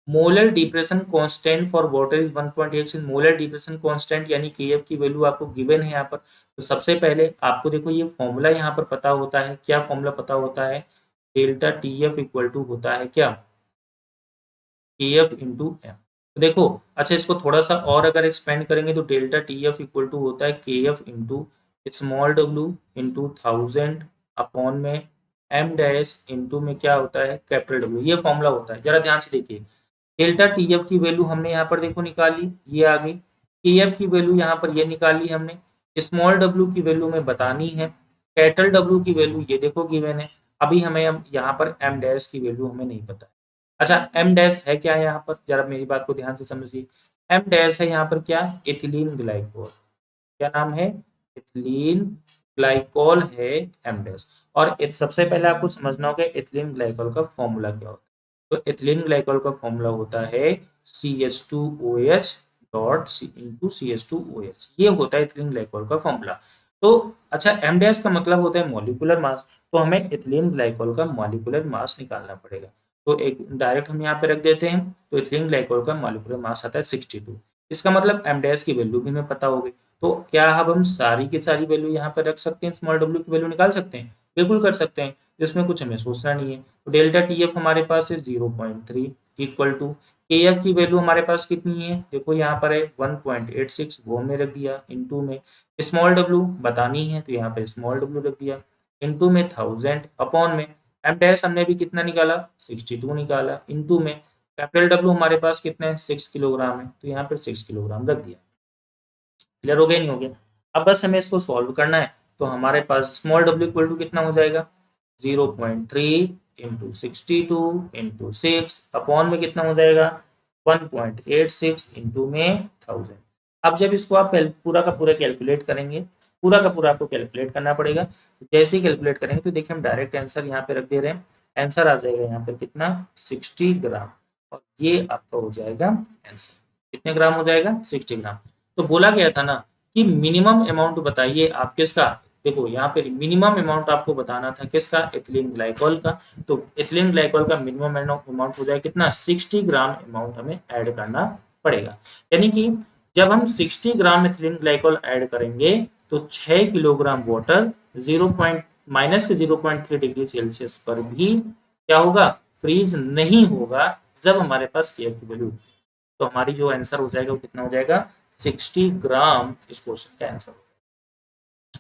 molar depression constant for water is 1.86, molar depression constant यानी केएफ की वैल्यू आपको गिवन है यहाँ पर। तो सबसे पहले आपको देखो ये फॉर्मूला यहाँ पर पता होता है, क्या फॉर्मूला पता होता है, डेल्टा टीएफ इक्वल टू होता है क्या, केएफ इंटू एम। तो देखो अच्छा इसको थोड़ा सा और अगर एक्सपेंड करेंगे तो डेल्टा टीएफ इक्वल टू होता है KF into small W into 1000 upon में एम डैश इंटू में क्या होता है कैपिटल डब्ल्यू, ये फॉर्मूला होता है। जरा ध्यान से देखिए, डेल्टा टीएफ की वैल्यू हमने यहाँ पर देखो निकाली, ये आ गई, केएफ की वैल्यू यहाँ पर ये निकाली हमने, स्मॉल डब्ल्यू की वैल्यू में बतानी है, कैपिटल डब्ल्यू की वैल्यू ये देखो गिवन है। अभी हमें यहाँ पर एम डैश की वैल्यू हमें नहीं पता है। अच्छा एम डैश है क्या यहाँ पर, जरा मेरी बात को ध्यान से समझिए, एम डैश है यहाँ पर क्या, एथिलीन ग्लाइकोल, क्या नाम है, एथिलीन ग्लाइकोल है एम डैश। और सबसे पहले आपको समझना होगा एथिलीन ग्लाइकोल का फॉर्मूला क्या होता है। तो एथिलीन ग्लाइकोल का फॉर्मूला होता है CH2OH डॉट इंटू CH2OH, ये होता है एथिलीन ग्लाइकोल का फॉर्मूला। तो अच्छा एम डैश का मतलब होता है मॉलिक्यूलर मास, तो हमें एथिलीन ग्लाइकोल का मॉलिक्यूलर मास निकालना पड़ेगा। तो एक डायरेक्ट हम यहाँ पे रख देते हैं, तो एथिलीन ग्लाइकोल का मॉलिक्यूलर मास आता है 62, इसका मतलब एम डैश की वैल्यू भी हमें पता होगी। तो क्या अब हम सारी की सारी वैल्यू यहाँ पे रख सकते हैं, स्मॉल डब्ल्यू की वैल्यू निकाल सकते हैं? बिल्कुल कर सकते हैं, इसमें कुछ हमें सोचना नहीं है। तो डेल्टा टीएफ हमारे पास है 0.3 इक्वल टू केएफ की वैल्यू हमारे पास कितनी है, देखो यहाँ पर है 1.86, वो हमने रख दिया, इनटू में स्मॉल डब्ल्यू बतानी है तो यहाँ पे स्मॉल डब्ल्यू रख दिया, इनटू में 1000 अपॉन में एम डैश हमने भी कितना निकाला 62 निकाला, इनटू में कैपिटल डब्ल्यू हमारे पास कितना है 6 किलोग्राम है तो यहाँ पर 6 किलोग्राम रख दिया। क्लियर हो गया नहीं हो गया? अब बस हमें इसको सॉल्व करना है, तो हमारे पास स्मॉल डब्ल्यू इक्वल टू कितना हो जाएगा 0.3 इंटू 62 इंटू 6 अपॉन में कितना हो जाएगा 1.86 इंटू में 1000। अब जब इसको आप पूरा का पूरा कैलकुलेट करेंगे, पूरा का पूरा आपको कैलकुलेट करना पड़ेगा, जैसे ही कैलकुलेट करेंगे तो देखिए हम डायरेक्ट आंसर यहाँ पे रख दे रहे हैं, आंसर आ जाएगा यहाँ पे कितना 60 ग्राम, और ये आपका हो जाएगा आंसर। कितने ग्राम हो जाएगा 60 ग्राम। तो बोला गया था ना कि मिनिमम अमाउंट बताइए आप किसका, देखो यहाँ पे मिनिमम अमाउंट आपको बताना था किसका, एथिलीन ग्लाइकोल का। तो एथिलीन ग्लाइकोल का मिनिमम अमाउंट हो जाए कितना 60 ग्राम अमाउंट हमें ऐड करना पड़ेगा। यानी कि जब हम 60 ग्राम एथिलीन ग्लाइकोल ऐड करेंगे तो 6 किलोग्राम वाटर -0.3 डिग्री सेल्सियस पर भी क्या होगा, फ्रीज नहीं होगा जब हमारे पास केएफ की वैल्यू। तो हमारी जो आंसर हो जाएगा वो कितना हो जाएगा 60 ग्राम इस क्वेश्चन का आंसर।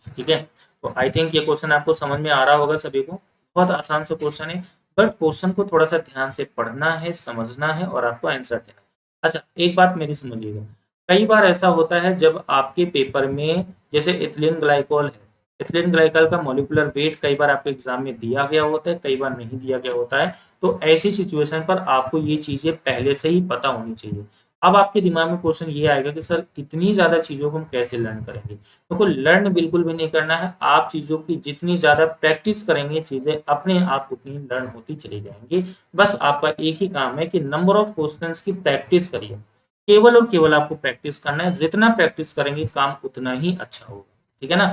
ठीक है, तो आई थिंक ये क्वेश्चन आपको समझ में आ रहा होगा सभी को, बहुत आसान सा क्वेश्चन है, बट क्वेश्चन को थोड़ा सा ध्यान से पढ़ना है, समझना है और आपको आंसर देना है। अच्छा एक बात मेरी समझिएगा, कई बार ऐसा होता है जब आपके पेपर में जैसे एथिलीन ग्लाइकोल है, एथिलीन ग्लाइकोल का मॉलिक्यूलर वेट कई बार आपके एग्जाम में दिया गया होता है, कई बार नहीं दिया गया होता है, तो ऐसी सिचुएशन पर आपको ये चीजें पहले से ही पता होनी चाहिए। अब आपके दिमाग में क्वेश्चन ये आएगा कि सर इतनी ज्यादा चीजों को हम कैसे लर्न करेंगे, तो लर्न बिल्कुल भी नहीं करना है, आप चीजों की जितनी ज्यादा प्रैक्टिस करेंगे चीजें अपने आप उतनी लर्न होती चली जाएंगी। बस आपका एक ही काम है कि नंबर ऑफ क्वेश्चंस की प्रैक्टिस करिए, केवल और केवल आपको प्रैक्टिस करना है, जितना प्रैक्टिस करेंगे काम उतना ही अच्छा होगा। ठीक है ना?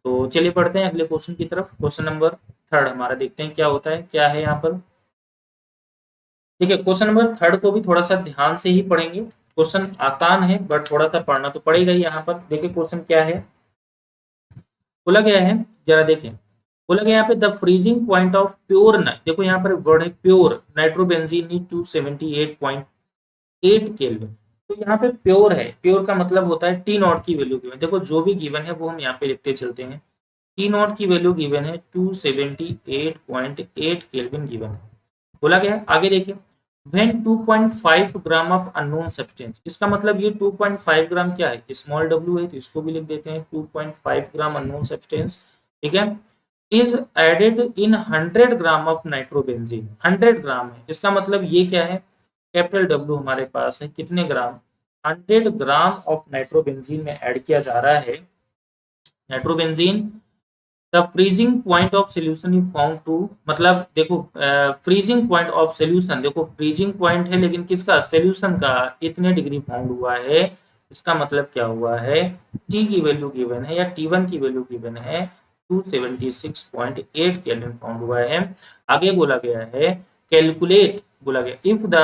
तो चलिए पढ़ते हैं अगले क्वेश्चन की तरफ। क्वेश्चन नंबर 3 हमारा देखते हैं क्या होता है, क्या है यहाँ पर। देखिए क्वेश्चन नंबर 3 को भी थोड़ा सा ध्यान से ही पढ़ेंगे, क्वेश्चन आसान है बट थोड़ा सा पढ़ना तो पड़ेगा ही। यहाँ पर देखिए क्वेश्चन क्या है, बोला गया है, जरा देखें, बोला गया यहाँ पे the freezing point of pure, देखो यहाँ पर वर्ड है प्योर नाइट्रोबेंजीन 278.8 केल्विन। तो यहाँ पे प्योर है, प्योर का मतलब होता है टी नॉट की वैल्यू गिवन, देखो जो भी गिवन है वो हम यहाँ पे लिखते चलते हैं। टी नॉट की वैल्यू गिवन है 278.8 केल्विन गिवन है। बोला गया आगे देखिए, when 2.5 gram of unknown substance, इसका मतलब ये 2.5 ग्राम क्या है, स्मॉल डब्ल्यू है तो इसको भी लिख देते हैं 2.5 ग्राम अननोन सब्सटेंस। ठीक है, is added in 100 gram of nitrobenzene, 100 gram है, इसका मतलब ये क्या है, कैपिटल डब्ल्यू हमारे पास है कितने ग्राम, 100 ग्राम ऑफ नाइट्रोबेंजीन में ऐड किया जा रहा है nitrobenzene. The freezing point of solution is found to, मतलब देखो फ्रीजिंग पॉइंट ऑफ सोल्यूशन, देखो फ्रीजिंग पॉइंट है लेकिन किसका, सोल्यूशन का, इतने डिग्री फाउंड हुआ है, इसका मतलब क्या हुआ है, टी की वैल्यू गिवन है या टी1 की वैल्यू गिवन है 276.8 केल्विन फाउंड हुआ है। आगे बोला गया है कैलकुलेट, बोला गया if the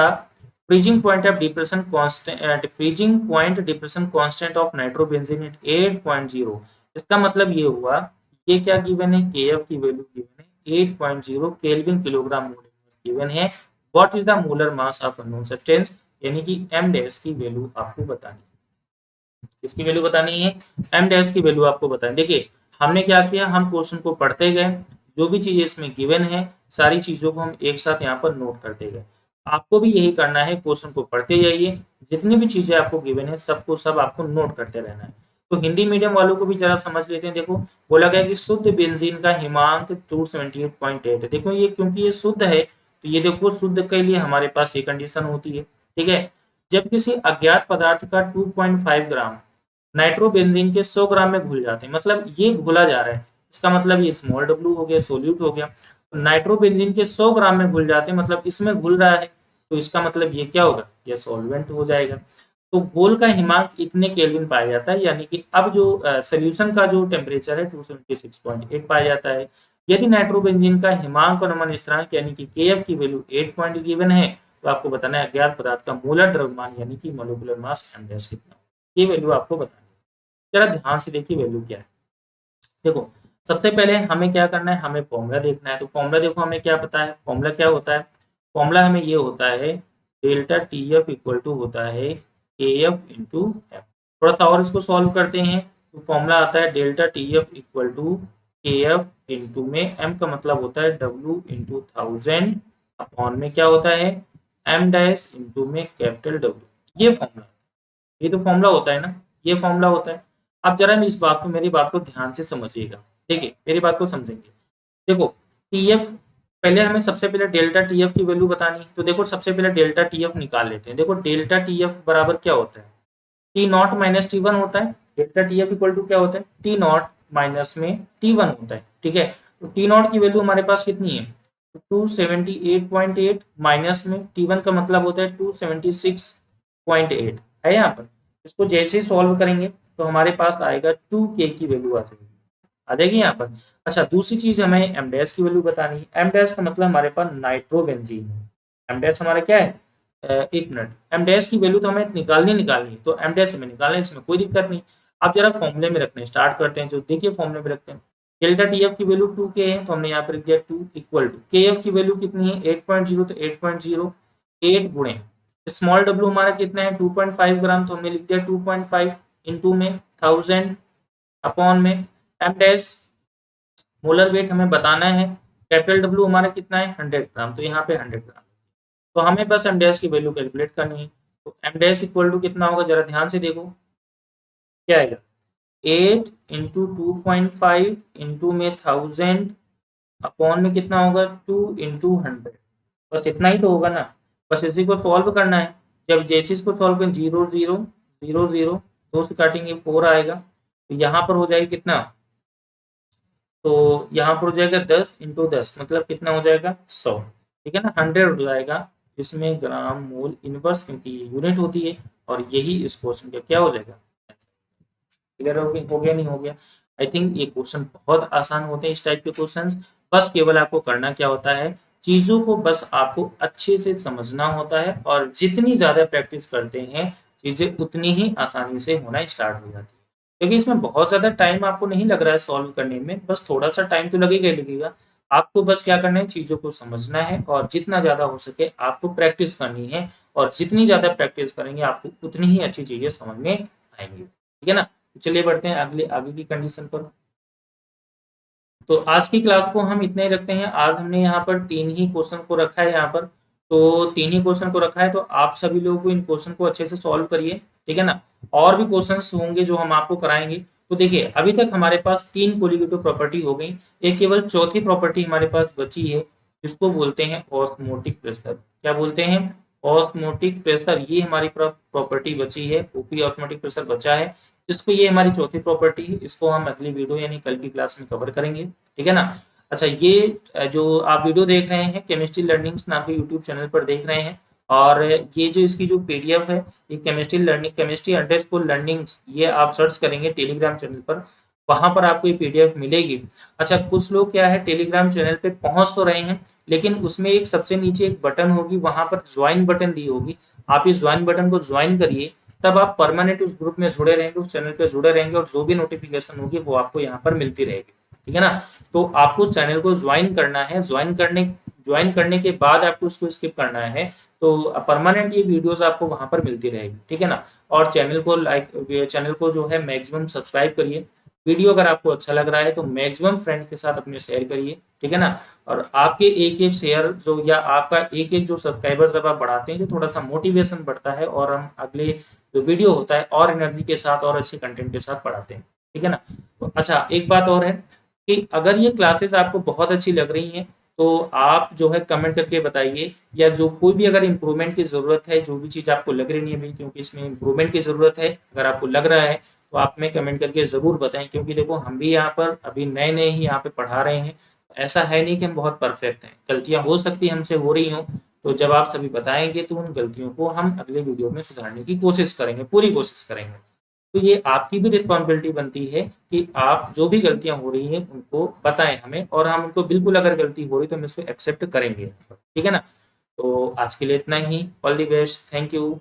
freezing point of depression constant, freezing point depression constant of nitrobenzene at 8.0, इसका मतलब ये हुआ, ये क्या गिवन है, केएफ की वैल्यू गिवन है 8.0 केल्विन किलोग्राम मोल गिवन है। What is the molar mass of unknown substance, यानी कि एम डैश की वैल्यू आपको बतानी है, किसकी वैल्यू बतानी है, एम डैश की वैल्यू आपको बतानी। देखिए हमने क्या किया, हम क्वेश्चन को पढ़ते गए, जो भी चीजें इसमें गिवन है सारी चीजों को हम एक साथ यहाँ पर नोट करते गए। आपको भी यही करना है, क्वेश्चन को पढ़ते जाइए, जितनी भी चीजें आपको गिवन है सबको सब आपको नोट करते रहना है। तो हिंदी मीडियम वालों को भी जरा समझ लेते हैं। देखो बोला गया कि शुद्ध बेंजीन का हिमांक 278.8 है, देखो ये क्योंकि ये शुद्ध है तो ये देखो शुद्ध के लिए हमारे पास ये कंडीशन होती है। ठीक है, जब किसी अज्ञात पदार्थ का 2.5 ग्राम नाइट्रोबेंजीन के 100 ग्राम में घुल जाते हैं, मतलब ये घुला जा रहा है, इसका मतलब ये स्मॉल डब्ल्यू हो गया, सोल्यूट हो गया। नाइट्रोबेंजीन के 100 ग्राम में घुल जाते हैं मतलब इसमें घुल रहा है, तो इसका मतलब ये क्या होगा, ये सॉल्वेंट हो जाएगा। तो घोल का हिमांक इतने केल्विन पाया जाता है, यानी कि अब जो सोल्यूशन का जो टेम्परेचर है 276.8 पाया जाता है। यदि नाइट्रोबेंजीन का हिमांक और नमन स्थिरांक यानी कि केएफ की वैल्यू 8 पॉइंट गिवन है, तो आपको बताना है अज्ञात पदार्थ का मोलर द्रव्यमान यानी कि मोलिकुलर मास एम डैश कितना, ये वैल्यू आपको बतानी है। जरा ध्यान से देखिए वैल्यू क्या है। देखो सबसे पहले हमें क्या करना है, हमें फॉर्मूला देखना है। तो फॉर्मूला देखो, हमें क्या पता है, फॉर्मूला क्या होता है, फॉर्मूला हमें ये होता है delta T F equal to होता है के एफ इंटू एफ। थोड़ा सा और इसको सॉल्व करते हैं, तो फॉर्मूला आता है delta T F equal to K F into में एम का मतलब होता है डब्ल्यू इंटू 1000 अपॉन में क्या होता है एम डैश इंटू में कैपिटल डब्ल्यू। ये फॉर्मूला, ये तो फॉर्मूला होता है ना, ये फॉर्मूला होता है। अब जरा इस बात को, मेरी बात को ध्यान से समझिएगा, देखिए मेरी बात को समझेंगे। देखो टी एफ, पहले हमें सबसे पहले डेल्टा टी एफ की वैल्यू बतानी, तो देखो सबसे पहले डेल्टा टी एफ निकाल लेते हैं। देखो डेल्टा टी एफ बराबर क्या होता है, T naught minus T one होता है। Delta T F equal to क्या होता है, टी नॉट माइनस में टी वन होता है, ठीक है। तो टी नॉट की वैल्यू हमारे पास कितनी है, 278.8 माइनस में टी वन का मतलब होता है 276.8 है यहाँ पर। इसको जैसे ही सॉल्व करेंगे तो हमारे पास आएगा 2k की वैल्यू आ जाएगी यहाँ पर। अच्छा, दूसरी चीज हमें एम डैश की वैल्यू बतानी है। एम डैश का मतलब हमारे पास नाइट्रोबेंजीन है। एम डैश हमारा क्या है, एक मिनट, एम डैश की वैल्यू तो हमें निकालनी है, तो एम डैश हमें निकालना है, इसमें कोई दिक्कत नहीं। आप जरा फॉर्मूले में रखने स्टार्ट करते हैं, जो देखिए फॉर्मूले में रखते हैं। डेल्टा टी एफ की वैल्यू 2k है, तो हमने यहाँ पर लिख दिया 2 इक्वल टू के एफ की वैल्यू कितनी है 8.0, तो 8.08 गुणे स्मॉल डब्ल्यू हमारा कितना है 2.5 ग्राम, तो हमने लिख दिया 2.5 इंटू में 1000 अपॉन में एम डैश मोलर वेट हमें बताना है। कैपिटल डब्ल्यू हमारा कितना है 100 ग्राम, तो यहाँ पे 100 ग्राम। तो हमें बस एम डैश की वैल्यू कैलकुलेट करनी है। तो एम डैश इक्वल टू कितना होगा, जरा ध्यान से देखो क्या आएगा, 8 इंटू 2.5 इंटू में 1000 अपॉन में कितना होगा 2 इंटू 100। बस इतना ही तो होगा ना, बस इसी को सॉल्व करना है। जब जैसे इसको सॉल्व करें 0 0 0 0, दो से काटेंगे 4 आएगा, तो यहाँ पर हो जाएगा कितना, तो यहाँ पर हो जाएगा 10 इंटू 10 मतलब कितना हो जाएगा 100, ठीक है ना, 100 हो जाएगा, जिसमें ग्राम मोल इनवर्स, क्योंकि ये यूनिट होती है। और यही इस क्वेश्चन का क्या हो जाएगा, क्लियर हो गया नहीं हो गया। आई थिंक ये क्वेश्चन बहुत आसान होते हैं, इस टाइप के क्वेश्चंस। बस केवल आपको करना क्या होता है, चीजों को बस आपको अच्छे से समझना होता है, और जितनी ज्यादा प्रैक्टिस करते हैं चीजें उतनी ही आसानी से होना स्टार्ट हो जाती है। क्योंकि इसमें बहुत ज्यादा टाइम आपको नहीं लग रहा है सॉल्व करने में, बस थोड़ा सा टाइम तो लगेगा ही लगेगा। आपको बस क्या करना है, चीजों को समझना है, और जितना ज्यादा हो सके आपको प्रैक्टिस करनी है। और जितनी ज्यादा प्रैक्टिस करेंगे आपको उतनी ही अच्छी चीजें समझ में आएंगी, ठीक है ना। चलिए बढ़ते हैं अगले आगे की कंडीशन पर। तो आज की क्लास को हम इतना ही रखते हैं। आज हमने यहाँ पर 3 ही क्वेश्चन को रखा है यहाँ पर, तो 3 ही क्वेश्चन को रखा है, तो आप सभी लोगों को इन क्वेश्चन को अच्छे से सॉल्व करिए, ठीक है ना। और भी क्वेश्चंस होंगे जो हम आपको कराएंगे। तो देखिए अभी तक हमारे पास 3 कोलिगेटिव प्रॉपर्टी हो गई, एक केवल चौथी प्रॉपर्टी हमारे पास बची है, जिसको बोलते हैं ऑस्मोटिक प्रेशर। क्या बोलते हैं, ऑस्मोटिक प्रेशर। ये हमारी प्रॉपर्टी बची है, ओपी ऑस्मोटिक प्रेशर बचा है। इसको, ये हमारी चौथी प्रॉपर्टी है, इसको हम अगली वीडियो यानी कल की क्लास में कवर करेंगे, ठीक है ना। अच्छा, ये जो आप वीडियो देख रहे हैं केमिस्ट्री लर्निंग्स नाम के यूट्यूब चैनल पर देख रहे हैं, और ये जो इसकी जो पीडीएफ है, ये केमिस्ट्री अंडरस्कोर लर्निंग्स, ये आप सर्च करेंगे टेलीग्राम चैनल पर, वहां पर आपको ये पीडीएफ मिलेगी। अच्छा, कुछ लोग क्या है टेलीग्राम चैनल पे पहुंच तो रहे हैं, लेकिन उसमें एक सबसे नीचे एक बटन होगी, वहां पर ज्वाइन बटन दी होगी, आप इस ज्वाइन बटन को ज्वाइन करिए, तब आप परमानेंट उस ग्रुप में जुड़े रहेंगे, उस चैनल पे जुड़े रहेंगे, और जो भी नोटिफिकेशन होगी वो आपको यहाँ पर मिलती रहेगी, ठीक है ना। तो आपको उस चैनल को ज्वाइन करना है, ज्वाइन करने के बाद आपको उसको स्किप करना है, तो परमानेंट ये वीडियोस आपको वहां पर मिलती रहेगी, ठीक है ना। और चैनल को जो है मैक्सिमम सब्सक्राइब करिए। वीडियो अगर आपको अच्छा लग रहा है तो मैक्सिमम फ्रेंड के साथ अपने शेयर करिए, ठीक है ना। और आपके एक एक शेयर जो, या आपका एक एक जो सब्सक्राइबर जब आप बढ़ाते हैं, तो थोड़ा सा मोटिवेशन बढ़ता है, और हम अगले जो वीडियो होता है और एनर्जी के साथ और अच्छे कंटेंट के साथ पढ़ाते हैं, ठीक है ना। तो अच्छा, एक बात और है कि अगर ये क्लासेस आपको बहुत अच्छी लग रही हैं, तो आप जो है कमेंट करके बताइए, या जो कोई भी अगर इम्प्रूवमेंट की ज़रूरत है, जो भी चीज़ आपको लग रही नहीं है भाई क्योंकि इसमें इम्प्रूवमेंट की ज़रूरत है, अगर आपको लग रहा है तो आप में कमेंट करके ज़रूर बताएं। क्योंकि देखो हम भी यहाँ पर अभी नए नए ही यहाँ पे पढ़ा रहे हैं, ऐसा है नहीं कि हम बहुत परफेक्ट हैं, गलतियाँ हो सकती है हमसे हो रही हों। तो जब आप सभी बताएंगे तो उन गलतियों को हम अगले वीडियो में सुधारने की कोशिश करेंगे, पूरी कोशिश करेंगे। तो ये आपकी भी रिस्पॉन्सिबिलिटी बनती है कि आप जो भी गलतियां हो रही हैं उनको बताएं हमें, और हम उनको बिल्कुल, अगर गलती हो रही तो हम इसको एक्सेप्ट करेंगे, ठीक है ना। तो आज के लिए इतना ही, all the best, thank you.